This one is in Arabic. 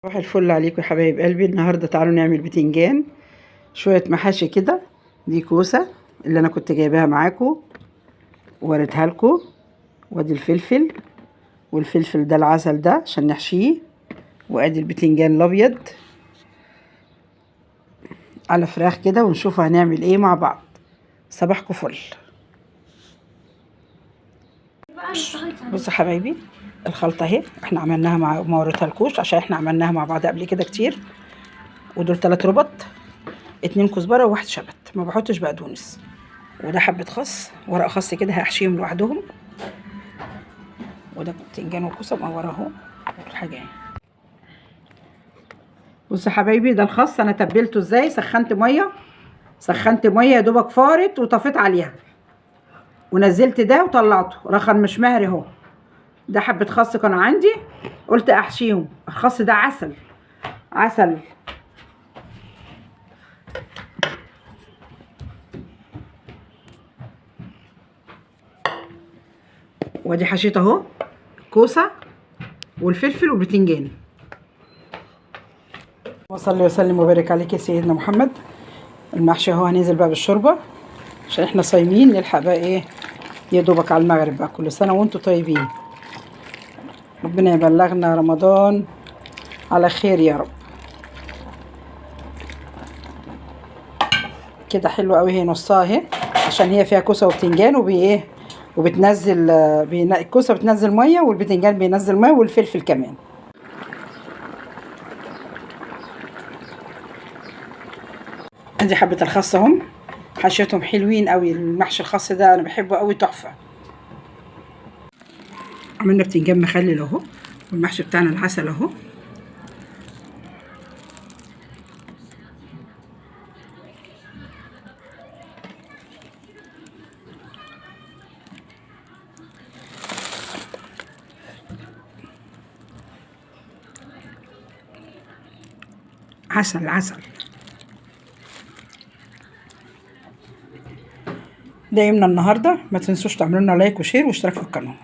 صباح الفل عليكم يا حبايب قلبي. النهارده تعالوا نعمل بتنجان شويه محاشي كده. دي كوسه اللي انا كنت جايباها معاكم ووريتها لكم، وادي الفلفل، والفلفل ده العسل ده عشان نحشيه، وادي البتنجان الابيض على فراخ كده، ونشوف هنعمل ايه مع بعض. صباحكم فل. بصوا حبايبي، الخلطه اهي احنا عملناها ما وريتها لكوش عشان احنا عملناها مع بعض قبل كده كتير. ودول 3 ربط، 2 كزبره وواحد شبت، ما بحطش بقدونس. وده حبه خس، ورق خس كده هحشيهم لوحدهم. وده بتنجان وكوسه مقوره اهو الحاجه اهي. بصوا حبايبي، ده الخس انا تبلته ازاي. سخنت ميه يا دوبك فارت وطفيت عليها، ونزلت ده وطلعته رخن مش مهري اهو. ده حبه خس كانوا عندي قلت احشيهم. الخس ده عسل. وادي حشيت اهو الكوسه والفلفل والبتنجان. وصلي وسلم وبارك عليك يا سيدنا محمد. المحشي اهو هننزل بقى بالشوربه عشان احنا صايمين، نلحق بقى ايه يا دوبك على المغرب بقى. كل سنه وانتم طيبين، ربنا يبلغنا رمضان على خير يا رب. كده حلوه قوي. هي نصها اهي عشان هي فيها كوسه وبتنجان ايه، وبتنزل الكوسه بتنزل ميه، والبتنجان بينزل ميه، والفلفل كمان. ادي حبه الخس اهم، حشيتهم حلوين قوي. المحشي الخاص ده انا بحبه قوي، تحفه. عملنا بتنجان مخلل اهو، والمحشي بتاعنا العسل اهو. عسل. ده يومنا النهارده. ما تنسوش تعملوا لنا لايك وشير واشتراك في القناه.